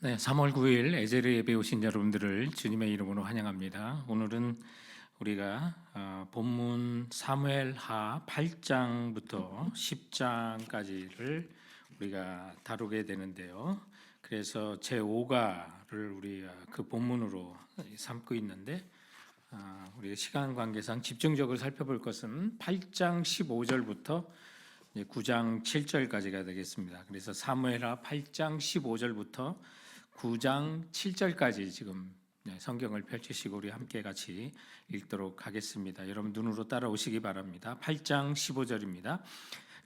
네, 3월 9일 에제르 예배 오신 여러분들을 주님의 이름으로 환영합니다. 오늘은 우리가 본문 사무엘하 8장부터 10장까지를 우리가 다루게 되는데요. 그래서 제5가를 우리가 그 본문으로 삼고 있는데 우리가 시간 관계상 집중적으로 살펴볼 것은 8장 15절부터 9장 7절까지가 되겠습니다. 그래서 사무엘하 8장 15절부터 9장 7절까지 지금 성경을 펼치시고 우리 함께 같이 읽도록 하겠습니다. 여러분 눈으로 따라오시기 바랍니다. 8장 15절입니다.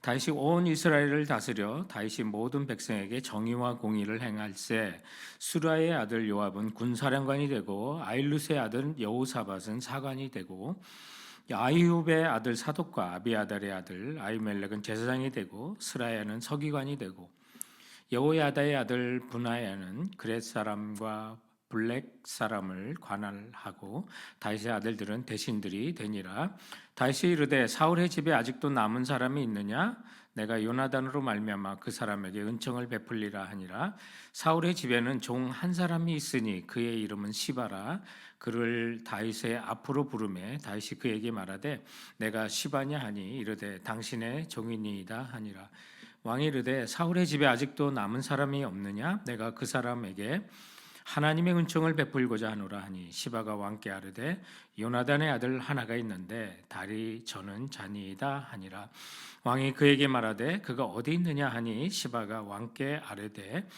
다윗이 온 이스라엘을 다스려 다윗이 모든 백성에게 정의와 공의를 행할세 수라의 아들 요압은 군사령관이 되고 아일루스의 아들 여호사밧은 사관이 되고 아이후의 아들 사독과 아비아달의 아들 아히멜렉은 제사장이 되고 스라야는 서기관이 되고 여호야다의 아들 분하야는 그렛 사람과 블랙 사람을 관할하고 다윗의 아들들은 대신들이 되니라. 다윗이 이르되 사울의 집에 아직도 남은 사람이 있느냐? 내가 요나단으로 말미암아 그 사람에게 은총을 베풀리라 하니라. 사울의 집에는 종 한 사람이 있으니 그의 이름은 시바라. 그를 다윗의 앞으로 부르매 다윗이 그에게 말하되 내가 시바냐 하니 이르되 당신의 종이니이다 하니라. 왕이 이르되 사울의 집에 아직도 남은 사람이 없느냐? 내가 그 사람에게 하나님의 은총을 베풀고자 하노라 하니 시바가 왕께 아뢰되 요나단의 아들 하나가 있는데 다리 저는 자니이다 하니라. 왕이 그에게 말하되 그가 어디 있느냐 하니 시바가 왕께 아뢰되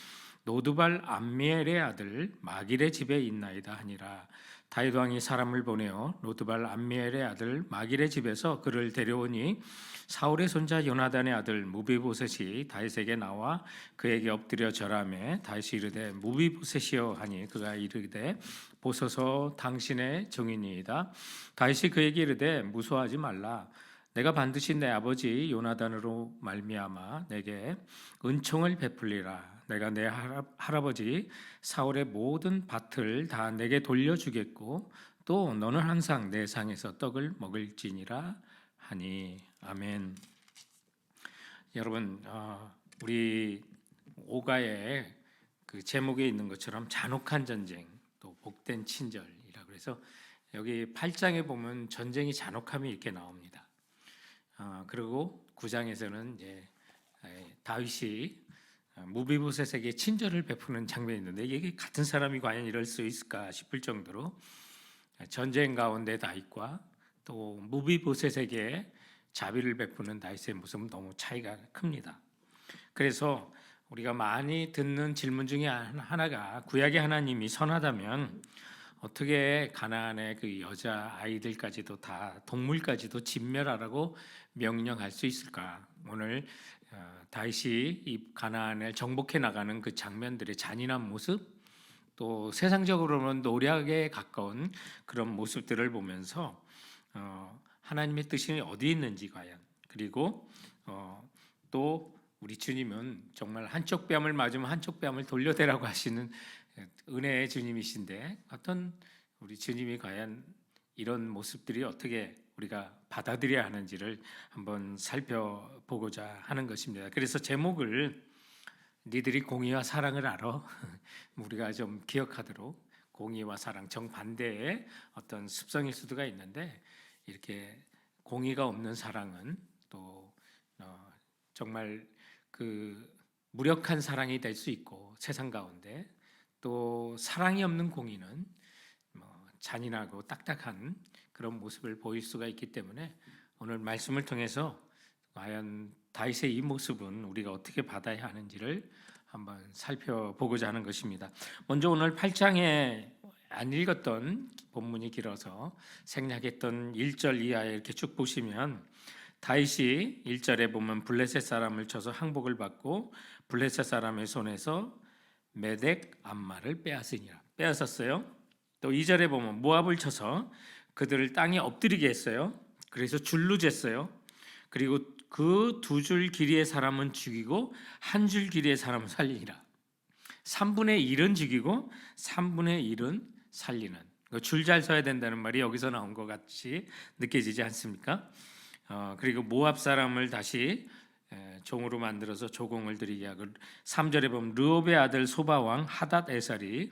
노두발 암미엘의 아들 마길의 집에 있나이다 하니라. 다윗 왕이 사람을 보내어 노두발 암미엘의 아들 마길의 집에서 그를 데려오니 사울의 손자 요나단의 아들 무비보셋이 다윗에게 나와 그에게 엎드려 절하매 다윗이 이르되 무비보셋이여 하니 그가 이르되 보소서 당신의 증인이이다. 다윗이 그에게 이르되 무서워하지 말라. 내가 반드시 내 아버지 요나단으로 말미암아 내게 은총을 베풀리라. 내가 내 할아버지 사울의 모든 밭을 다 내게 돌려주겠고 또 너는 항상 내 상에서 떡을 먹을지니라 하니. 아멘. 여러분, 우리 오가의 그 제목에 있는 것처럼 잔혹한 전쟁, 또 복된 친절이라 그래서 여기 8장에 보면 전쟁이 잔혹함이 이렇게 나옵니다. 그리고 9장에서는 이제 다윗이 무비보셋에게 친절을 베푸는 장면이 있는데 이게 같은 사람이 과연 이럴 수 있을까 싶을 정도로 전쟁 가운데 다윗과 또 무비보셋에게 자비를 베푸는 다윗의 모습은 너무 차이가 큽니다. 그래서 우리가 많이 듣는 질문 중에 하나가 구약의 하나님이 선하다면 어떻게 가나안의 그 여자 아이들까지도 다 동물까지도 진멸하라고 명령할 수 있을까? 오늘 다윗이 이 가나안을 정복해 나가는 그 장면들의 잔인한 모습, 또 세상적으로는 노력에 가까운 그런 모습들을 보면서 하나님의 뜻이 어디 있는지 과연, 그리고 또 우리 주님은 정말 한쪽 뺨을 맞으면 한쪽 뺨을 돌려대라고 하시는 은혜의 주님이신데 어떤 우리 주님이 과연 이런 모습들이 어떻게 우리가 받아들여야 하는지를 한번 살펴보고자 하는 것입니다. 그래서 제목을 니들이 공의와 사랑을 알아 우리가 좀 기억하도록, 공의와 사랑 정반대의 어떤 습성일 수도가 있는데 이렇게 공의가 없는 사랑은 또 정말 그 무력한 사랑이 될 수 있고 세상 가운데, 또 사랑이 없는 공의는 잔인하고 딱딱한 그런 모습을 보일 수가 있기 때문에 오늘 말씀을 통해서 과연 다윗의 이 모습은 우리가 어떻게 받아야 하는지를 한번 살펴보고자 하는 것입니다. 먼저 오늘 8장에 안 읽었던 본문이 길어서 생략했던 1절 이하에 이렇게 쭉 보시면 다윗이 1절에 보면 블레셋 사람을 쳐서 항복을 받고 블레셋 사람의 손에서 메덱 암마를 빼앗았어요. 또 2절에 보면 모압을 쳐서 그들을 땅에 엎드리게 했어요. 그래서 줄로 쟀어요. 그리고 그 두 줄 길이의 사람은 죽이고 한 줄 길이의 사람은 살리니라. 3분의 1은 죽이고 3분의 1은 살리는, 줄 잘 서야 된다는 말이 여기서 나온 것 같이 느껴지지 않습니까? 그리고 모압 사람을 다시 종으로 만들어서 조공을 드리게 하고 3절에 보면 르홉의 아들 소바왕 하닷 에살이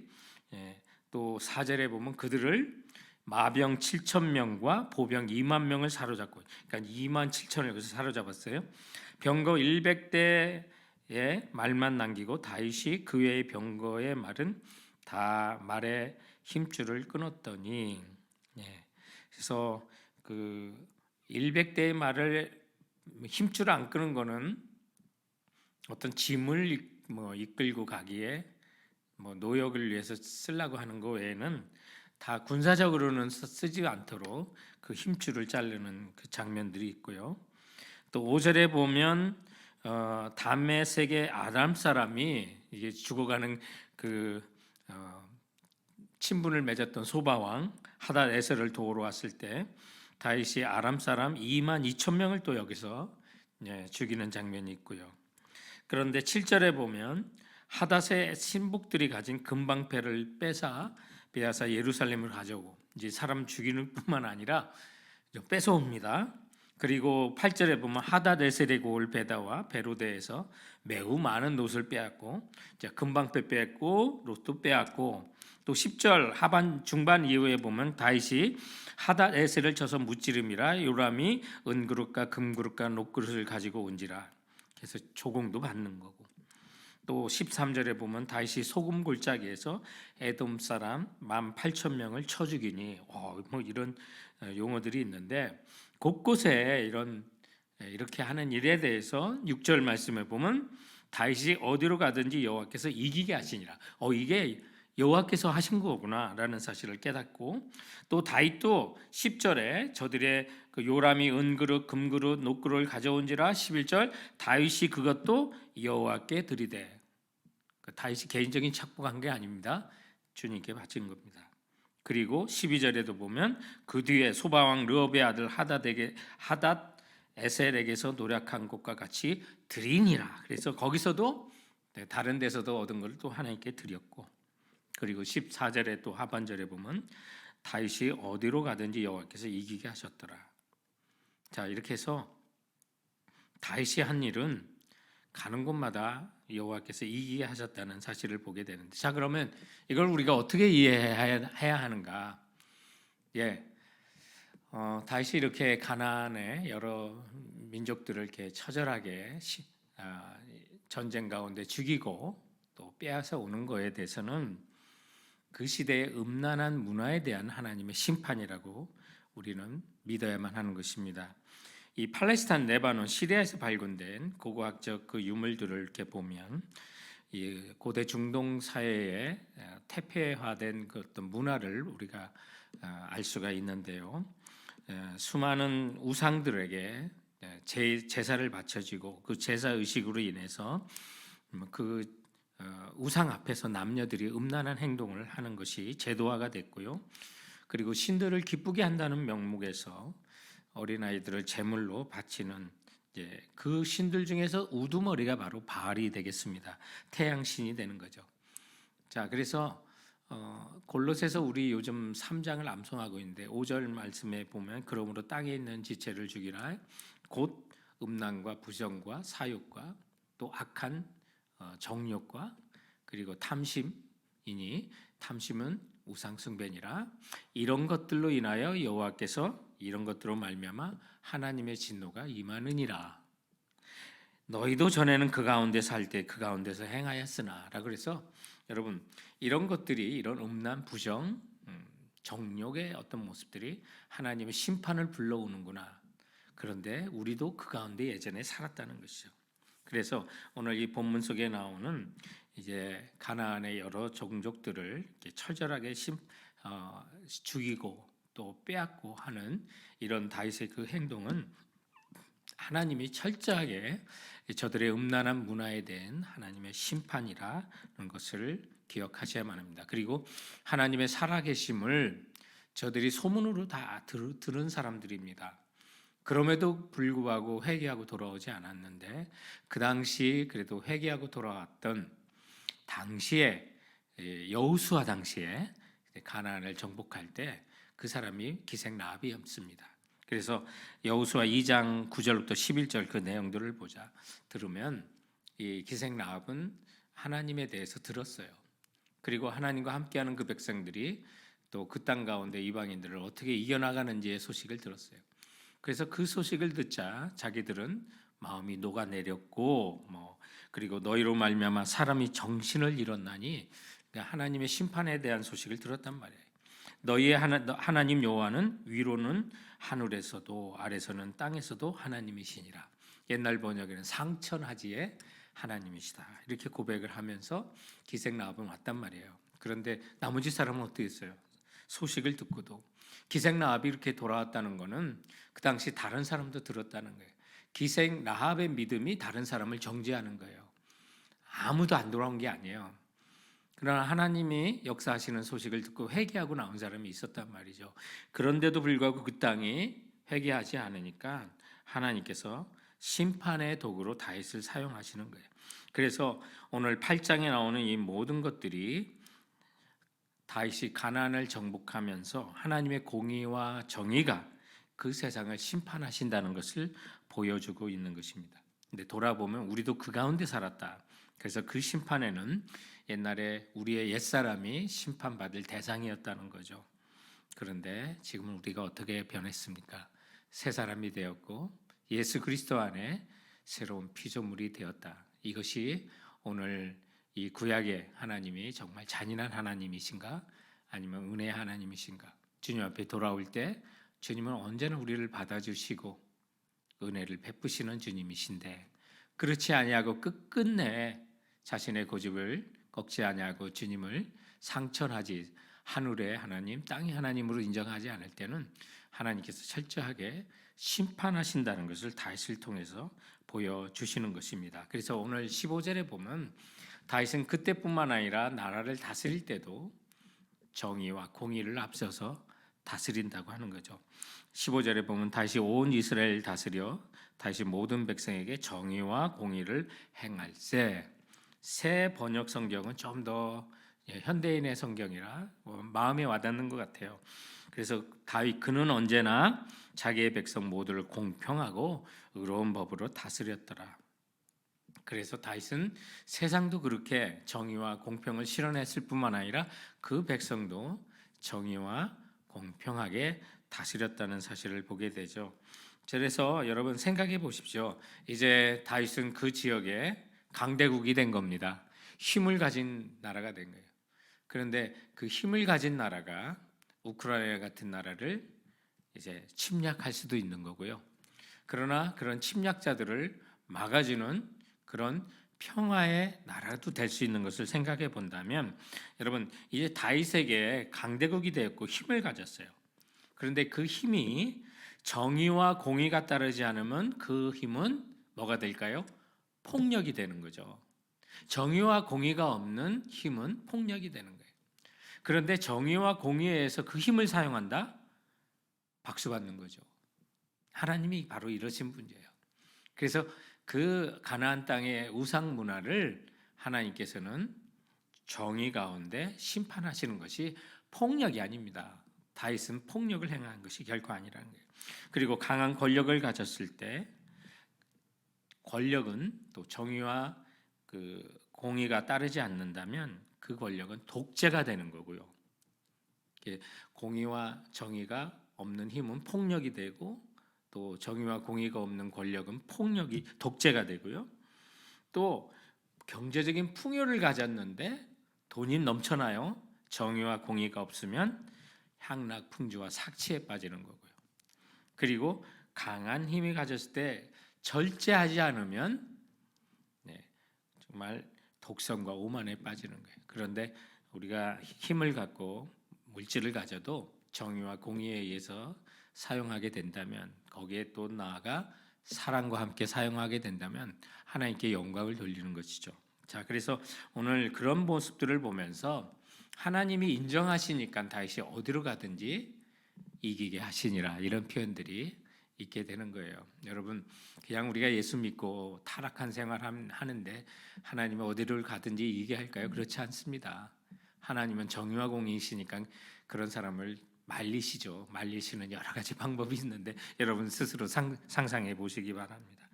또 4절에 보면 그들을 마병 7천 명과 보병 2만 명을 사로잡고 그러니까 2만 7천을 여기서 사로잡았어요. 병거 100대의 말만 남기고 다윗이 그 외의 병거의 말은 다 말의 힘줄을 끊었더니 그래서 그 100대의 말을 힘줄 안 끄는 거는 어떤 짐을 이끌고 가기에 노역을 위해서 쓰려고 하는 거 외에는 다 군사적으로는 쓰지 않도록 그 힘줄을 자르는 그 장면들이 있고요. 또 5절에 보면 다메섹의 아람 사람이 이게 죽어가는 그 친분을 맺었던 소바왕 하닷 에셀을 도우러 왔을 때 다윗이 아람 사람 2만 2천 명을 또 여기서 죽이는 장면이 있고요. 그런데 7절에 보면 하닷의 신복들이 가진 금방패를 빼앗아 예루살렘을 가져오고 이제 사람 죽이는 뿐만 아니라 뺏어옵니다. 그리고 8절에 보면 하닷 에셀의 고을 베다와 베로데에서 매우 많은 놋을 빼앗고 금방패 빼앗고 롯도 빼앗고 또 10절 하반 중반 이후에 보면 다윗이 하닷 에셀을 쳐서 무찌름이라 요람이 은그릇과 금그릇과 놋그릇을 가지고 온지라 그래서 조공도 받는 거고 또 13절에 보면 다윗이 소금 골짜기에서 에돔 사람 18,000명을 쳐 죽이니 이런 용어들이 있는데 곳곳에 이렇게 하는 일에 대해서 6절 말씀에 보면 다윗이 어디로 가든지 여호와께서 이기게 하시니라. 이게 여호와께서 하신 거구나라는 사실을 깨닫고 또 다윗도 10절에 저들의 그 요람이 은그릇 금그릇 놋그릇을 가져온지라 11절 다윗이 그것도 여호와께 드리되 다윗이 개인적인 착복한 게 아닙니다. 주님께 바친 겁니다. 그리고 12절에도 보면 그 뒤에 소바왕 르홉의 아들 하닷 에셀에게서 노력한 것과 같이 드리니라. 그래서 거기서도 다른 데서도 얻은 것을 또 하나님께 드렸고 그리고 14절에 또 하반절에 보면 다윗이 어디로 가든지 여호와께서 이기게 하셨더라. 자 이렇게 해서 다윗이 한 일은 가는 곳마다 여호와께서 이기게 하셨다는 사실을 보게 되는데 자 그러면 이걸 우리가 어떻게 이해해야 하는가? 다윗이 이렇게 가나안의 여러 민족들을 이렇게 처절하게 전쟁 가운데 죽이고 또 빼앗아 오는 거에 대해서는 그 시대의 음란한 문화에 대한 하나님의 심판이라고 우리는 믿어야만 하는 것입니다. 이 팔레스타인 레바논 시리아에서 발견된 고고학적 그 유물들을 이렇게 보면 이 고대 중동 사회의 태폐화된 그 어떤 문화를 우리가 알 수가 있는데요. 수많은 우상들에게 제사를 바쳐지고 그 제사 의식으로 인해서 그 우상 앞에서 남녀들이 음란한 행동을 하는 것이 제도화가 됐고요. 그리고 신들을 기쁘게 한다는 명목에서 어린아이들을 제물로 바치는 그 신들 중에서 우두머리가 바로 바알이 되겠습니다. 태양신이 되는 거죠. 자, 그래서 골로새서 우리 요즘 3장을 암송하고 있는데 5절 말씀에 보면 그러므로 땅에 있는 지체를 죽이라 곧 음란과 부정과 사욕과 또 악한 정욕과 그리고 탐심이니 탐심은 우상 숭배니라 이런 것들로 인하여 여호와께서 이런 것들로 말미암아 하나님의 진노가 임하느니라. 너희도 전에는 그 가운데 살 때 그 가운데서 행하였으나라. 그래서 여러분 이런 것들이 이런 음란 부정 정욕의 어떤 모습들이 하나님의 심판을 불러오는구나. 그런데 우리도 그 가운데 예전에 살았다는 것이죠. 그래서 오늘 이 본문 속에 나오는 이제 가나안의 여러 종족들을 이렇게 처절하게 죽이고 또 빼앗고 하는 이런 다윗의 그 행동은 하나님이 철저하게 저들의 음란한 문화에 대한 하나님의 심판이라는 것을 기억하셔야만 합니다. 그리고 하나님의 살아계심을 저들이 소문으로 다 들은 사람들입니다. 그럼에도 불구하고 회개하고 돌아오지 않았는데 그 당시 그래도 회개하고 돌아왔던 당시에 여호수아 당시에 가나안을 정복할 때 그 사람이 기생 라합이었습니다. 그래서 여호수아 2장 9절부터 11절 그 내용들을 들으면 이 기생 라합은 하나님에 대해서 들었어요. 그리고 하나님과 함께하는 그 백성들이 또 그 땅 가운데 이방인들을 어떻게 이겨나가는지의 소식을 들었어요. 그래서 그 소식을 듣자 자기들은 마음이 녹아내렸고 그리고 너희로 말미암아 사람이 정신을 잃었나니, 그러니까 하나님의 심판에 대한 소식을 들었단 말이에요. 너희의 하나님 여호와는 위로는 하늘에서도 아래서는 땅에서도 하나님이시니라. 옛날 번역에는 상천하지의 하나님이시다, 이렇게 고백을 하면서 기생 라합은 왔단 말이에요. 그런데 나머지 사람은 어떻게 했어요? 소식을 듣고도 기생 라합이 이렇게 돌아왔다는 것은 그 당시 다른 사람도 들었다는 거예요. 기생 라합의 믿음이 다른 사람을 정죄하는 거예요. 아무도 안 돌아온 게 아니에요. 그러나 하나님이 역사하시는 소식을 듣고 회개하고 나온 사람이 있었단 말이죠. 그런데도 불구하고 그 땅이 회개하지 않으니까 하나님께서 심판의 도구로 다윗을 사용하시는 거예요. 그래서 오늘 8장에 나오는 이 모든 것들이 다윗이 가나안을 정복하면서 하나님의 공의와 정의가 그 세상을 심판하신다는 것을 보여주고 있는 것입니다. 근데 돌아보면 우리도 그 가운데 살았다. 그래서 그 심판에는 옛날에 우리의 옛사람이 심판받을 대상이었다는 거죠. 그런데 지금은 우리가 어떻게 변했습니까? 새 사람이 되었고 예수 그리스도 안에 새로운 피조물이 되었다. 이것이 오늘 이 구약의 하나님이 정말 잔인한 하나님이신가 아니면 은혜의 하나님이신가? 주님 앞에 돌아올 때 주님은 언제나 우리를 받아주시고 은혜를 베푸시는 주님이신데, 그렇지 아니하고 끝끝내 자신의 고집을 꺾지 아니하고 주님을 상천하지, 하늘의 하나님 땅의 하나님으로 인정하지 않을 때는 하나님께서 철저하게 심판하신다는 것을 다윗을 통해서 보여주시는 것입니다. 그래서 오늘 15절에 보면 다윗은 그때뿐만 아니라 나라를 다스릴 때도 정의와 공의를 앞서서 다스린다고 하는 거죠. 15절에 보면 다윗이 온 이스라엘 다스려 다윗이 모든 백성에게 정의와 공의를 행할세. 새 번역 성경은 좀 더 현대인의 성경이라 마음에 와닿는 것 같아요. 그래서 다윗 그는 언제나 자기의 백성 모두를 공평하고 의로운 법으로 다스렸더라. 그래서 다윗은 세상도 그렇게 정의와 공평을 실현했을 뿐만 아니라 그 백성도 정의와 공평하게 다스렸다는 사실을 보게 되죠. 그래서 여러분 생각해 보십시오. 이제 다윗은 그 지역에 강대국이 된 겁니다. 힘을 가진 나라가 된 거예요. 그런데 그 힘을 가진 나라가 우크라이나 같은 나라를 이제 침략할 수도 있는 거고요. 그러나 그런 침략자들을 막아주는 그런 평화의 나라도 될 수 있는 것을 생각해 본다면, 여러분 이제 다윗에게 강대국이 되었고 힘을 가졌어요. 그런데 그 힘이 정의와 공의가 따르지 않으면 그 힘은 뭐가 될까요? 폭력이 되는 거죠. 정의와 공의가 없는 힘은 폭력이 되는 거예요. 그런데 정의와 공의에 의해서 그 힘을 사용한다? 박수 받는 거죠. 하나님이 바로 이러신 분이에요. 그래서 그 가나안 땅의 우상 문화를 하나님께서는 정의 가운데 심판하시는 것이 폭력이 아닙니다. 다윗은 폭력을 행한 것이 결코 아니라는 거예요. 그리고 강한 권력을 가졌을 때 권력은 또 정의와 그 공의가 따르지 않는다면 그 권력은 독재가 되는 거고요. 공의와 정의가 없는 힘은 폭력이 되고 또 정의와 공의가 없는 권력은 폭력이 독재가 되고요. 또 경제적인 풍요를 가졌는데 돈이 넘쳐나요. 정의와 공의가 없으면 향락 풍주와 삭취에 빠지는 거고요. 그리고 강한 힘이 가졌을 때 절제하지 않으면 정말 독성과 오만에 빠지는 거예요. 그런데 우리가 힘을 갖고 물질을 가져도 정의와 공의에 의해서 사용하게 된다면, 거기에 또 나아가 사랑과 함께 사용하게 된다면 하나님께 영광을 돌리는 것이죠. 자, 그래서 오늘 그런 모습들을 보면서 하나님이 인정하시니까 다윗이 어디로 가든지 이기게 하시니라, 이런 표현들이 있게 되는 거예요. 여러분 그냥 우리가 예수 믿고 타락한 생활 하는데 하나님은 어디를 가든지 이기게 할까요? 그렇지 않습니다. 하나님은 정의와 공의이시니까 그런 사람을 말리시죠. 말리시는 여러 가지 방법이 있는데 여러분 스스로 상상해 보시기 바랍니다.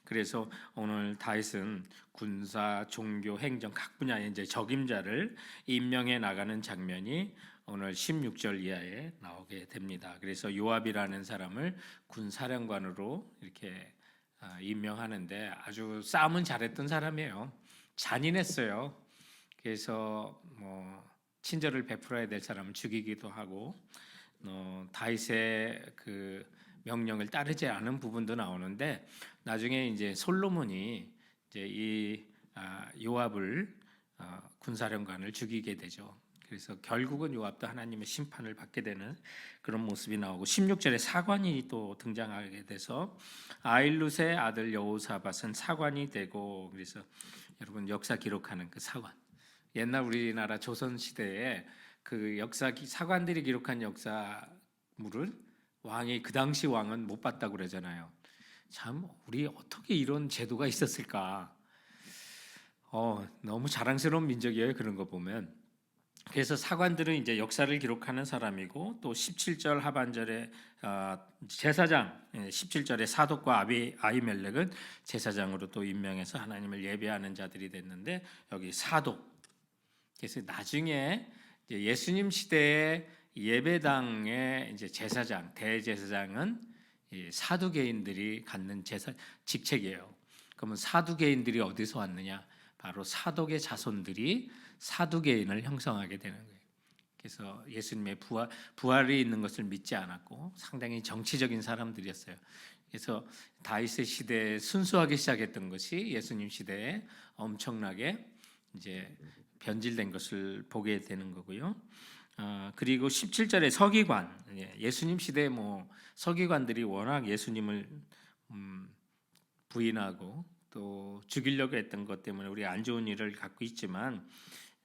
그래서 오늘 다윗은 군사, 종교, 행정 각 분야의 이제 적임자를 임명해 나가는 장면이 오늘 16절 이하에 나오게 됩니다. 그래서 요압이라는 사람을 군사령관으로 이렇게 임명하는데 아주 싸움은 잘했던 사람이에요. 잔인했어요. 그래서 뭐 친절을 베풀어야 될 사람을 죽이기도 하고 다윗의 그 명령을 따르지 않은 부분도 나오는데 나중에 이제 솔로몬이 이제 이 요압을 군사령관을 죽이게 되죠. 그래서 결국은 요압도 하나님의 심판을 받게 되는 그런 모습이 나오고 16절에 사관이 또 등장하게 돼서 아일룻의 아들 여호사밧은 사관이 되고 그래서 여러분 역사 기록하는 그 사관 옛날 우리나라 조선 시대에 그 사관들이 기록한 역사물을 왕이 그 당시 왕은 못 봤다고 그러잖아요. 참 우리 어떻게 이런 제도가 있었을까? 너무 자랑스러운 민족이에요. 그런 거 보면. 그래서 사관들은 이제 역사를 기록하는 사람이고 또 17절 하반절에 제사장 17절에 사독과 아히멜렉은 제사장으로 또 임명해서 하나님을 예배하는 자들이 됐는데 여기 사독 그래서 나중에 예수님 시대의 예배당의 이제 제사장, 대제사장은 사두개인들이 갖는 직책이에요. 그러면 사두개인들이 어디서 왔느냐? 바로 사독의 자손들이 사두개인을 형성하게 되는 거예요. 그래서 예수님의 부활이 있는 것을 믿지 않았고 상당히 정치적인 사람들이었어요. 그래서 다윗의 시대에 순수하게 시작했던 것이 예수님 시대에 엄청나게 이제 변질된 것을 보게 되는 거고요. 그리고 17절에 서기관, 예수님 시대에 뭐 서기관들이 워낙 예수님을 부인하고 또 죽이려고 했던 것 때문에 우리 안 좋은 일을 갖고 있지만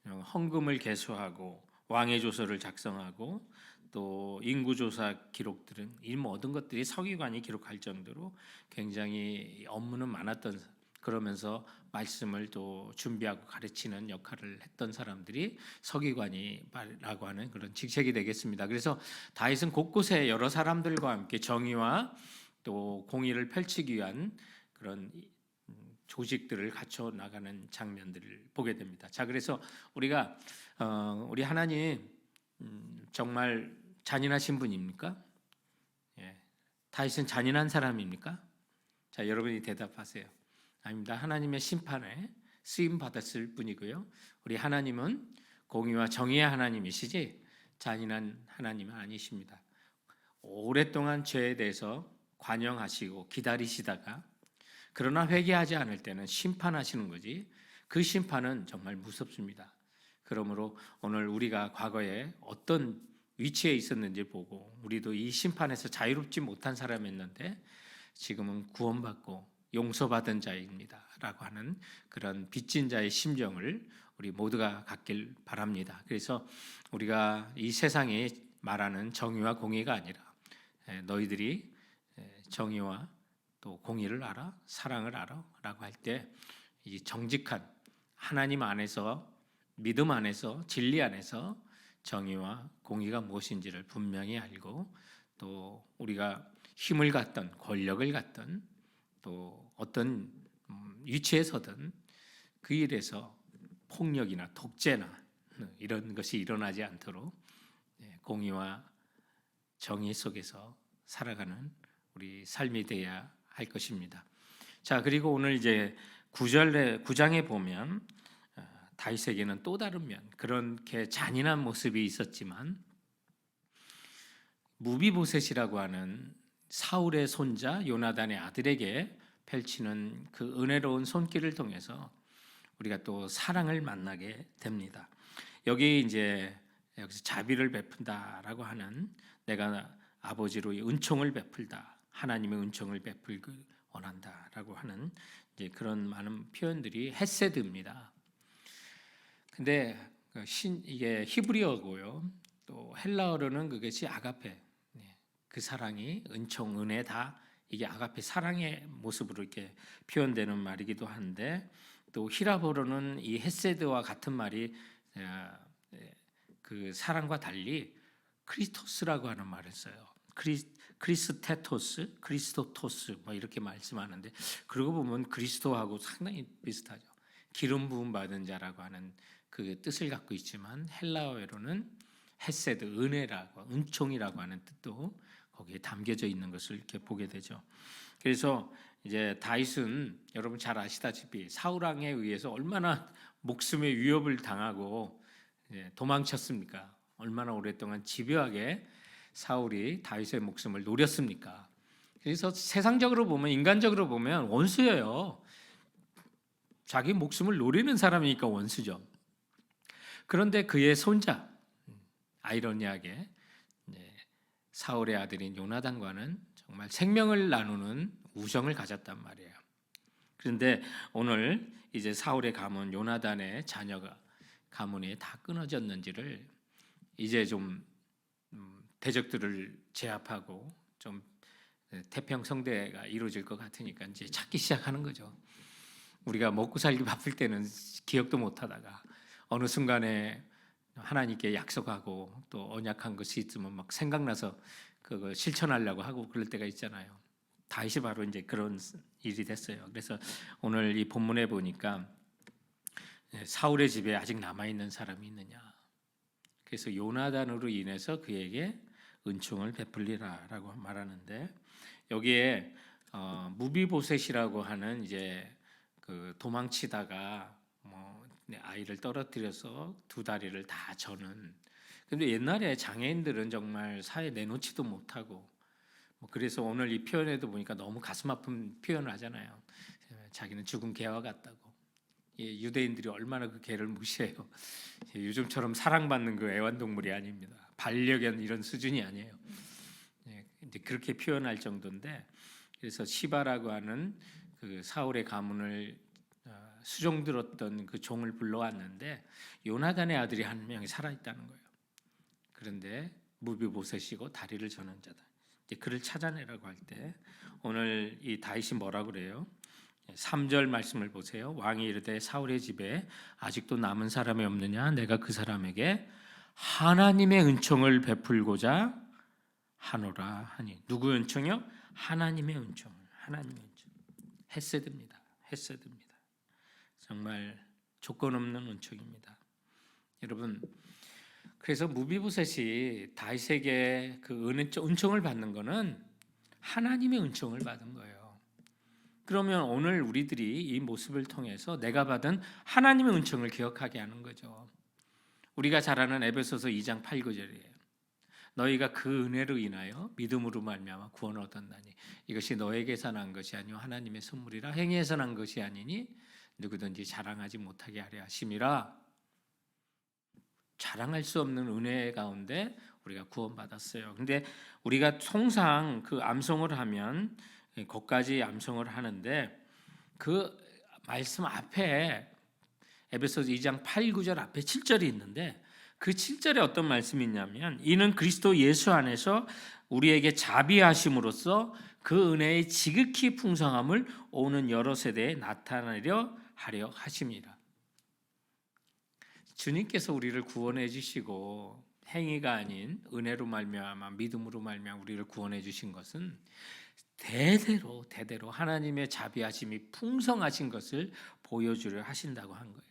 헌금을 계수하고 왕의 조서를 작성하고 또 인구조사 기록들은 이 모든 것들이 서기관이 기록할 정도로 굉장히 업무는 많았던 그러면서 말씀을 또 준비하고 가르치는 역할을 했던 사람들이 서기관이라고 하는 그런 직책이 되겠습니다. 그래서 다윗은 곳곳에 여러 사람들과 함께 정의와 또 공의를 펼치기 위한 그런 조직들을 갖춰 나가는 장면들을 보게 됩니다. 자, 그래서 우리가 우리 하나님 정말 잔인하신 분입니까? 예. 다윗은 잔인한 사람입니까? 자, 여러분이 대답하세요. 아닙니다. 하나님의 심판에 쓰임 받았을 뿐이고요. 우리 하나님은 공의와 정의의 하나님이시지 잔인한 하나님은 아니십니다. 오랫동안 죄에 대해서 관영하시고 기다리시다가 그러나 회개하지 않을 때는 심판하시는 거지. 그 심판은 정말 무섭습니다. 그러므로 오늘 우리가 과거에 어떤 위치에 있었는지 보고 우리도 이 심판에서 자유롭지 못한 사람이었는데 지금은 구원받고 용서받은 자입니다 라고 하는 그런 빚진 자의 심정을 우리 모두가 갖길 바랍니다. 그래서 우리가 이 세상에 말하는 정의와 공의가 아니라 너희들이 정의와 또 공의를 알아 사랑을 알아 라고 할 때 이 정직한 하나님 안에서 믿음 안에서 진리 안에서 정의와 공의가 무엇인지를 분명히 알고 또 우리가 힘을 갖던 권력을 갖던 또 어떤 위치에서든 그 일에서 폭력이나 독재나 이런 것이 일어나지 않도록 공의와 정의 속에서 살아가는 우리 삶이 되어야 할 것입니다. 자, 그리고 오늘 이제 9장에 보면 다윗에게는 또 다른 면 그렇게 잔인한 모습이 있었지만 무비보셋이라고 하는 사울의 손자 요나단의 아들에게 펼치는 그 은혜로운 손길을 통해서 우리가 또 사랑을 만나게 됩니다. 여기 이제 여기서 자비를 베푼다라고 하는 내가 아버지로 은총을 베풀다 하나님의 은총을 베풀기 원한다라고 하는 이제 그런 많은 표현들이 헤세드입니다. 근데 이게 히브리어고요. 또 헬라어로는 그것이 아가페. 그 사랑이 은총, 은혜 다 이게 아가페 사랑의 모습으로 이렇게 표현되는 말이기도 한데 또 히라보로는 이 헤세드와 같은 말이 그 사랑과 달리 크리스토스라고 하는 말을 써요. 크리스테토스, 크리스토토스 뭐 이렇게 말씀하는데, 그러고 보면 그리스도하고 상당히 비슷하죠. 기름 부음 받은 자라고 하는 그 뜻을 갖고 있지만, 헬라어로는 헤세드, 은혜라고, 은총이라고 하는 뜻도 거기에 담겨져 있는 것을 이렇게 보게 되죠. 그래서 이제 다윗은 여러분 잘 아시다시피 사울 왕에 의해서 얼마나 목숨의 위협을 당하고 도망쳤습니까? 얼마나 오랫동안 집요하게 사울이 다윗의 목숨을 노렸습니까? 그래서 세상적으로 보면, 인간적으로 보면 원수예요. 자기 목숨을 노리는 사람이니까 원수죠. 그런데 그의 손자, 아이러니하게 사울의 아들인 요나단과는 정말 생명을 나누는 우정을 가졌단 말이에요. 그런데 오늘 이제 사울의 가문 요나단의 자녀가 가문이 다 끊어졌는지를 이제 좀 대적들을 제압하고 좀 태평성대가 이루어질 것 같으니까 이제 찾기 시작하는 거죠. 우리가 먹고 살기 바쁠 때는 기억도 못 하다가 어느 순간에 하나님께 약속하고 또 언약한 것이 있으면 막 생각나서 그거 실천하려고 하고 그럴 때가 있잖아요. 다윗이 바로 이제 그런 일이 됐어요. 그래서 오늘 이 본문에 보니까 사울의 집에 아직 남아 있는 사람이 있느냐. 그래서 요나단으로 인해서 그에게 은총을 베풀리라라고 말하는데, 여기에 무비보셋이라고 하는 이제 그 도망치다가 뭐 아이를 떨어뜨려서 두 다리를 다 저는. 근데 옛날에 장애인들은 정말 사회 내놓지도 못하고 뭐 그래서 오늘 이 표현에도 보니까 너무 가슴 아픈 표현을 하잖아요. 자기는 죽은 개와 같다고. 유대인들이 얼마나 그 개를 무시해요. 요즘처럼 사랑받는 그 애완동물이 아닙니다. 반려견 이런 수준이 아니에요. 이제 그렇게 표현할 정도인데, 그래서 시바라고 하는 그 사울의 가문을 수종들었던 그 종을 불러왔는데 요나단의 아들이 한 명이 살아있다는 거예요. 그런데 무비보셋이고 다리를 저는 자다. 이제 그를 찾아내라고 할 때 오늘 이 다윗이 뭐라 그래요? 3절 말씀을 보세요. 왕이 이르되 사울의 집에 아직도 남은 사람이 없느냐? 내가 그 사람에게 하나님의 은총을 베풀고자 하노라 하니. 누구 은총이요? 하나님의 은총. 하나님의 은총. 헤세드입니다. 헤세드입니다. 정말 조건 없는 은총입니다. 여러분, 그래서 무비보셋이 다윗에게 그 은총을 받는 것은 하나님의 은총을 받은 거예요. 그러면 오늘 우리들이 이 모습을 통해서 내가 받은 하나님의 은총을 기억하게 하는 거죠. 우리가 잘 아는 에베소서 2장 8, 9절이에요. 너희가 그 은혜로 인하여 믿음으로 말미암아 구원을 얻었나니 이것이 너에게서 난 것이 아니요 하나님의 선물이라. 행위에서 난 것이 아니니 누구든지 자랑하지 못하게 하려 하심이라. 자랑할 수 없는 은혜 가운데 우리가 구원받았어요. 근데 우리가 통상 그 암송을 하면 거기까지 암송을 하는데, 그 말씀 앞에 에베소서 2장 8, 9절 앞에 7절이 있는데, 그 7절에 어떤 말씀이 있냐면, 이는 그리스도 예수 안에서 우리에게 자비하심으로써 그 은혜의 지극히 풍성함을 오는 여러 세대에 나타내려 하려 하심이라. 주님께서 우리를 구원해 주시고 행위가 아닌 은혜로 말미암아 믿음으로 말미암아 우리를 구원해 주신 것은 대대로 하나님의 자비하심이 풍성하신 것을 보여주려 하신다고 한 거예요.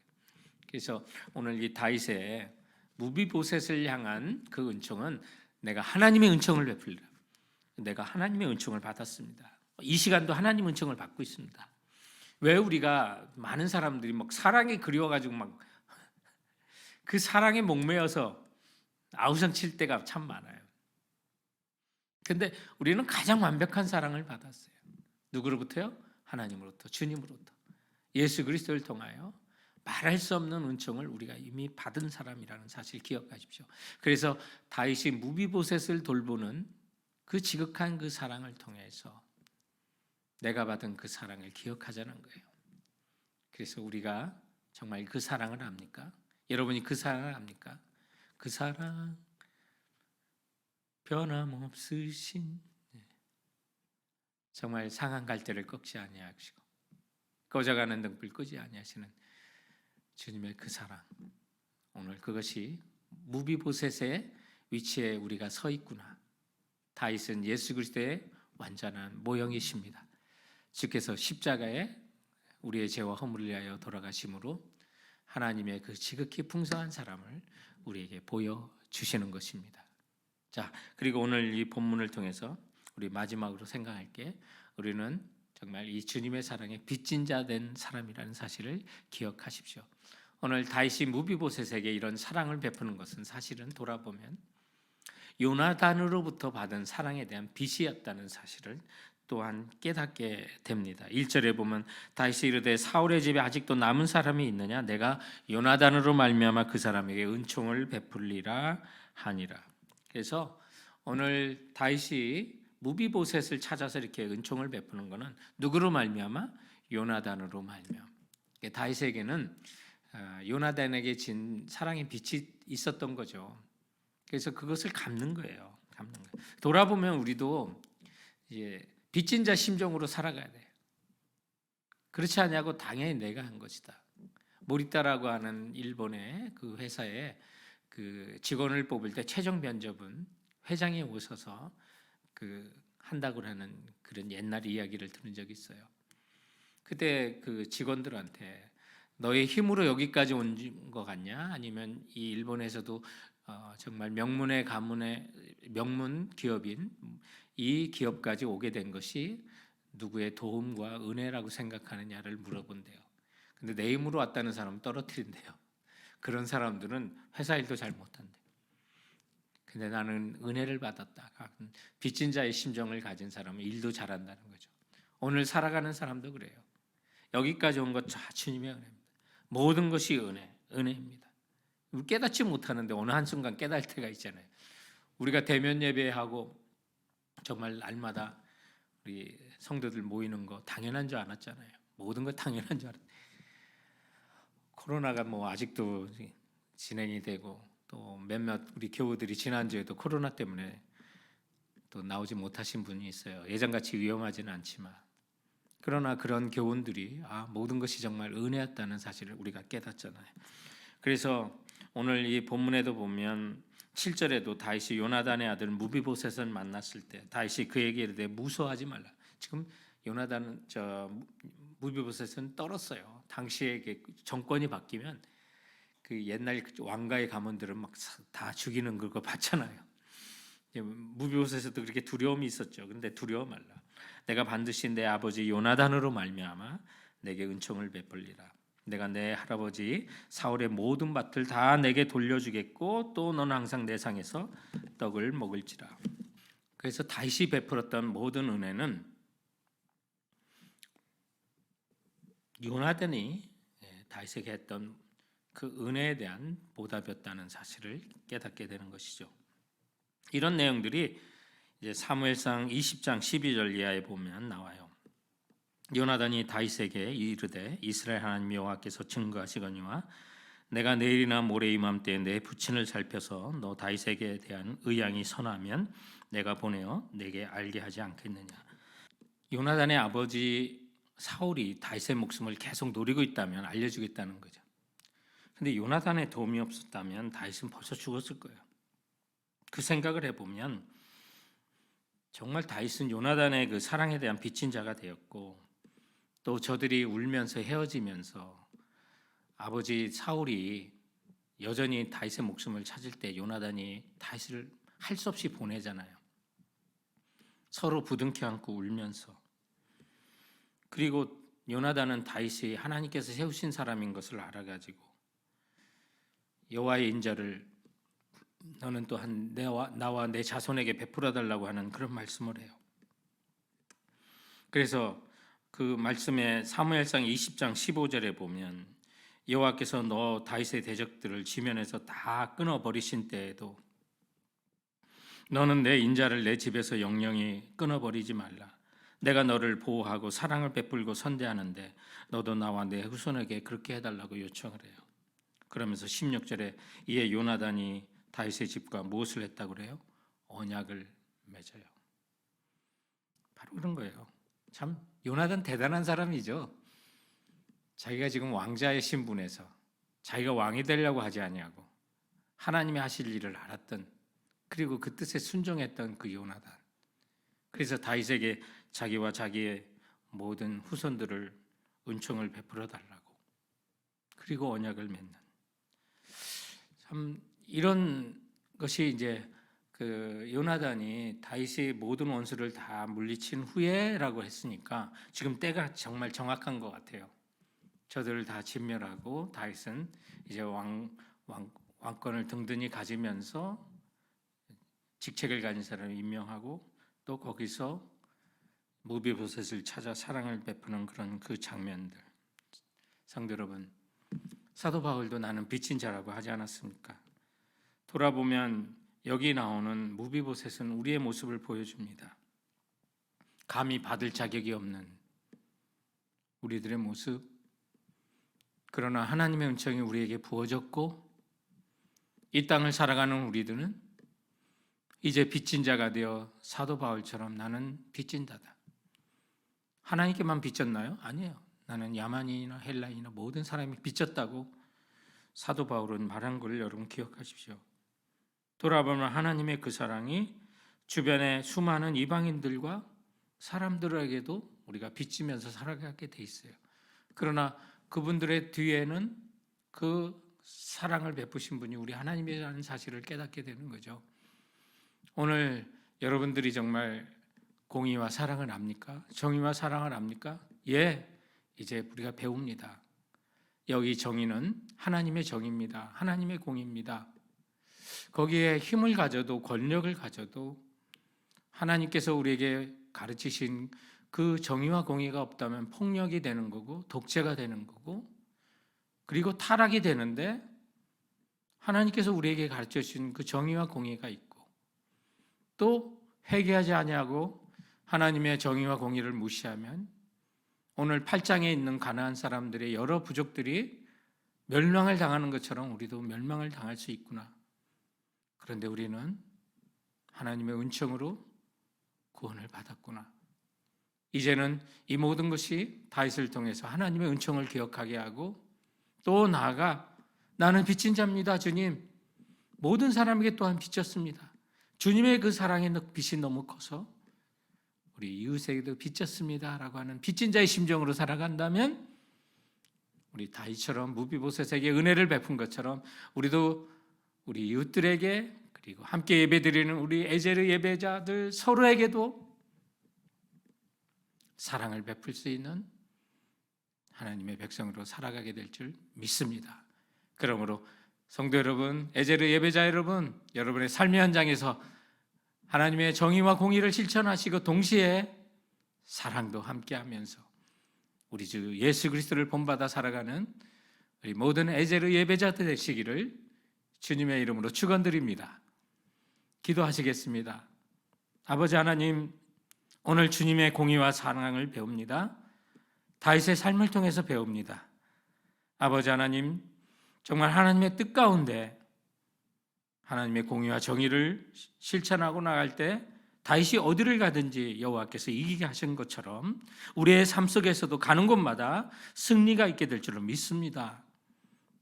그래서 오늘 이 다윗의 무비보셋을 향한 그 은총은 내가 하나님의 은총을 베풀리라. 내가 하나님의 은총을 받았습니다. 이 시간도 하나님 은총을 받고 있습니다. 왜 우리가 많은 사람들이 막 사랑이 그리워가지고 막 그 사랑에 목매여서 아우성 칠 때가 참 많아요. 근데 우리는 가장 완벽한 사랑을 받았어요. 누구로부터요? 하나님으로부터, 주님으로부터, 예수 그리스도를 통하여 말할 수 없는 은총을 우리가 이미 받은 사람이라는 사실 기억하십시오. 그래서 다윗이 무비보셋을 돌보는 그 지극한 그 사랑을 통해서 내가 받은 그 사랑을 기억하자는 거예요. 그래서 우리가 정말 그 사랑을 압니까? 여러분이 그 사랑을 압니까? 그 사랑 변함없으신, 정말 상한 갈대를 꺾지 아니하시고 꺼져가는 등불 끄지 아니하시는 주님의 그 사랑, 오늘 그것이 무비보셋의 위치에 우리가 서 있구나. 다윗은 예수 그리스도의 완전한 모형이십니다. 주께서 십자가에 우리의 죄와 허물을 위하여 돌아가심으로 하나님의 그 지극히 풍성한 사람을 우리에게 보여주시는 것입니다. 자, 그리고 오늘 이 본문을 통해서 우리 마지막으로 생각할 게, 우리는 정말 이 주님의 사랑에 빚진 자 된 사람이라는 사실을 기억하십시오. 오늘 다윗이 무비보셋에게 이런 사랑을 베푸는 것은 사실은 돌아보면 요나단으로부터 받은 사랑에 대한 빚이었다는 사실을 또한 깨닫게 됩니다. 1절에 보면 다윗이 이르되 사울의 집에 아직도 남은 사람이 있느냐, 내가 요나단으로 말미암아 그 사람에게 은총을 베풀리라 하니라. 그래서 오늘 다윗이 무비보셋을 찾아서 이렇게 은총을 베푸는 것은 누구로 말미암아? 요나단으로 말미암아. 다윗에게는 요나단에게 진 사랑의 빚이 있었던 거죠. 그래서 그것을 갚는 거예요. 돌아보면 우리도 이제 빚진 자 심정으로 살아가야 돼요. 그렇지 않냐고, 당연히 내가 한 것이다. 모리타라고 하는 일본의 그 회사에 그 직원을 뽑을 때 최종 면접은 회장이 오셔서 그 한다고 하는 그런 옛날 이야기를 들은 적이 있어요. 그때 그 직원들한테 너의 힘으로 여기까지 온 것 같냐? 아니면 이 일본에서도 정말 명문의 가문의 명문 기업인 이 기업까지 오게 된 것이 누구의 도움과 은혜라고 생각하느냐를 물어본대요. 근데 내 힘으로 왔다는 사람은 떨어뜨린대요. 그런 사람들은 회사 일도 잘 못한대. 근데 나는 은혜를 받았다. 빚진 자의 심정을 가진 사람은 일도 잘한다는 거죠. 오늘 살아가는 사람도 그래요. 여기까지 온 것 다 주님의 은혜입니다. 모든 것이 은혜입니다. 깨닫지 못하는데 어느 한순간 깨달을 때가 있잖아요. 우리가 대면 예배하고 정말 날마다 우리 성도들 모이는 거 당연한 줄 알았잖아요. 모든 거 당연한 줄 알았는데 코로나가 뭐 아직도 진행이 되고, 또 몇몇 우리 교우들이 지난주에도 코로나 때문에 또 나오지 못하신 분이 있어요. 예전같이 위험하지는 않지만, 그러나 그런 교훈들이 모든 것이 정말 은혜였다는 사실을 우리가 깨닫잖아요. 그래서 오늘 이 본문에도 보면 7절에도 다윗이 요나단의 아들 무비보셋을 만났을 때 다윗이 그에게 이르되 무서워하지 말라. 지금 요나단은 무비보셋은 떨었어요. 당시에 정권이 바뀌면 그 옛날 왕가의 가문들은 막 다 죽이는 거 봤잖아요. 무비보셋에도 그렇게 두려움이 있었죠. 근데 두려워 말라. 내가 반드시 내 아버지 요나단으로 말미암아 내게 은총을 베풀리라. 내가 내 할아버지 사울의 모든 밭을 다 내게 돌려주겠고 또 너는 항상 내 상에서 떡을 먹을지라. 그래서 다윗이 베풀었던 모든 은혜는 요나단이 다윗에게 했던 그 은혜에 대한 보답이었다는 사실을 깨닫게 되는 것이죠. 이런 내용들이 이제 사무엘상 20장 12절 이하에 보면 나와요. 요나단이 다윗에게 이르되 이스라엘 하나님 여호와께서 증거하시거니와 내가 내일이나 모레 이맘때에 내 부친을 살펴서 너 다윗에게 대한 의향이 선하면 내가 보내어 내게 알게 하지 않겠느냐. 요나단의 아버지 사울이 다윗의 목숨을 계속 노리고 있다면 알려주겠다는 거죠. 근데 요나단의 도움이 없었다면 다윗은 벌써 죽었을 거예요. 그 생각을 해보면 정말 다윗은 요나단의 그 사랑에 대한 빚진 자가 되었고, 또 저들이 울면서 헤어지면서 아버지 사울이 여전히 다윗의 목숨을 찾을 때 요나단이 다윗을 할 수 없이 보내잖아요. 서로 부둥켜 안고 울면서. 그리고 요나단은 다윗이 하나님께서 세우신 사람인 것을 알아가지고 여호와의 인자를 너는 또한 나와 내 자손에게 베풀어 달라고 하는 그런 말씀을 해요. 그래서 그 말씀에 사무엘상 20장 15절에 보면 여호와께서 너 다윗의 대적들을 지면에서 다 끊어 버리신 때에도 너는 내 인자를 내 집에서 영영히 끊어 버리지 말라. 내가 너를 보호하고 사랑을 베풀고 선대하는데 너도 나와 내 후손에게 그렇게 해달라고 요청을 해요. 그러면서 16절에 이에 요나단이 다윗의 집과 무엇을 했다고 그래요? 언약을 맺어요. 바로 그런 거예요. 참 요나단 대단한 사람이죠. 자기가 지금 왕자의 신분에서 자기가 왕이 되려고 하지 아니하고 하나님이 하실 일을 알았던 그리고 그 뜻에 순종했던 그 요나단. 그래서 다윗에게 자기와 자기의 모든 후손들을 은총을 베풀어 달라고, 그리고 언약을 맺는, 참 이런 것이 이제 그 요나단이 다윗의 모든 원수를 다 물리친 후에라고 했으니까 지금 때가 정말 정확한 것 같아요. 저들을 다 진멸하고 다윗은 이제 왕권을 든든히 가지면서 직책을 가진 사람을 임명하고 또 거기서 무비보셋을 찾아 사랑을 베푸는 그런 그 장면들. 성도 여러분, 사도 바울도 나는 빚진 자라고 하지 않았습니까? 돌아보면 여기 나오는 무비보셋은 우리의 모습을 보여줍니다. 감히 받을 자격이 없는 우리들의 모습. 그러나 하나님의 은총이 우리에게 부어졌고 이 땅을 살아가는 우리들은 이제 빚진 자가 되어 사도 바울처럼 나는 빚진 자다. 하나님께만 빚졌나요? 아니에요. 나는 야만인이나 헬라인이나 모든 사람이 빚졌다고 사도 바울은 말한 걸 여러분 기억하십시오. 돌아보면 하나님의 그 사랑이 주변의 수많은 이방인들과 사람들에게도 우리가 빚지면서 살아가게 돼 있어요. 그러나 그분들의 뒤에는 그 사랑을 베푸신 분이 우리 하나님이라는 사실을 깨닫게 되는 거죠. 오늘 여러분들이 정말 공의와 사랑을 압니까? 정의와 사랑을 압니까? 예, 이제 우리가 배웁니다. 여기 정의는 하나님의 정의입니다. 하나님의 공의입니다. 거기에 힘을 가져도 권력을 가져도 하나님께서 우리에게 가르치신 그 정의와 공의가 없다면 폭력이 되는 거고 독재가 되는 거고 그리고 타락이 되는데, 하나님께서 우리에게 가르쳐 주신 그 정의와 공의가 있고 또 회개하지 아니하고 하나님의 정의와 공의를 무시하면 오늘 8장에 있는 가나안 사람들의 여러 부족들이 멸망을 당하는 것처럼 우리도 멸망을 당할 수 있구나. 그런데 우리는 하나님의 은총으로 구원을 받았구나. 이제는 이 모든 것이 다윗을 통해서 하나님의 은총을 기억하게 하고 또 나아가 나는 빚진 자입니다. 주님, 모든 사람에게 또한 빚졌습니다. 주님의 그 사랑의 빚이 너무 커서 우리 이웃에게도 빚졌습니다 라고 하는 빚진 자의 심정으로 살아간다면 우리 다윗처럼 무비보셋에게 은혜를 베푼 것처럼 우리도 우리 이웃들에게 그리고 함께 예배드리는 우리 에제르 예배자들 서로에게도 사랑을 베풀 수 있는 하나님의 백성으로 살아가게 될 줄 믿습니다. 그러므로 성도 여러분, 에제르 예배자 여러분, 여러분의 삶의 현장에서 하나님의 정의와 공의를 실천하시고 동시에 사랑도 함께하면서 우리 주 예수 그리스도를 본받아 살아가는 우리 모든 에제르 예배자들 되시기를 주님의 이름으로 축원드립니다. 기도하시겠습니다. 아버지 하나님, 오늘 주님의 공의와 사랑을 배웁니다. 다윗의 삶을 통해서 배웁니다. 아버지 하나님, 정말 하나님의 뜻 가운데 하나님의 공의와 정의를 실천하고 나갈 때 다윗이 어디를 가든지 여호와께서 이기게 하신 것처럼 우리의 삶 속에서도 가는 곳마다 승리가 있게 될 줄을 믿습니다.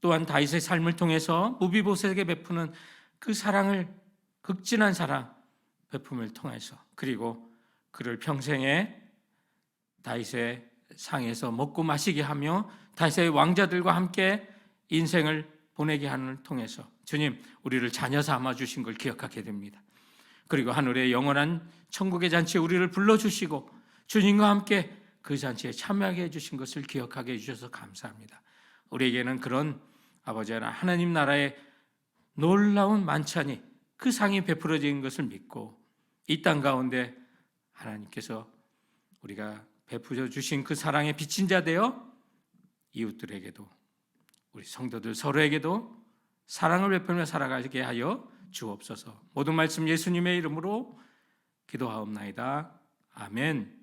또한 다윗의 삶을 통해서 무비보셋에게 베푸는 그 사랑을, 극진한 사랑 베품을 통해서, 그리고 그를 평생에 다윗의 상에서 먹고 마시게 하며 다윗의 왕자들과 함께 인생을 보내게 하는 통해서 주님, 우리를 자녀 삼아 주신 걸 기억하게 됩니다. 그리고 하늘의 영원한 천국의 잔치에 우리를 불러주시고 주님과 함께 그 잔치에 참여하게 해주신 것을 기억하게 해주셔서 감사합니다. 우리에게는 그런 아버지 하나님 나라의 놀라운 만찬이, 그 상이 베풀어진 것을 믿고 이 땅 가운데 하나님께서 우리가 베풀어 주신 그 사랑에 빚진 자 되어 이웃들에게도, 우리 성도들 서로에게도 사랑을 베풀며 살아가게 하여 주옵소서. 모든 말씀 예수님의 이름으로 기도하옵나이다. 아멘.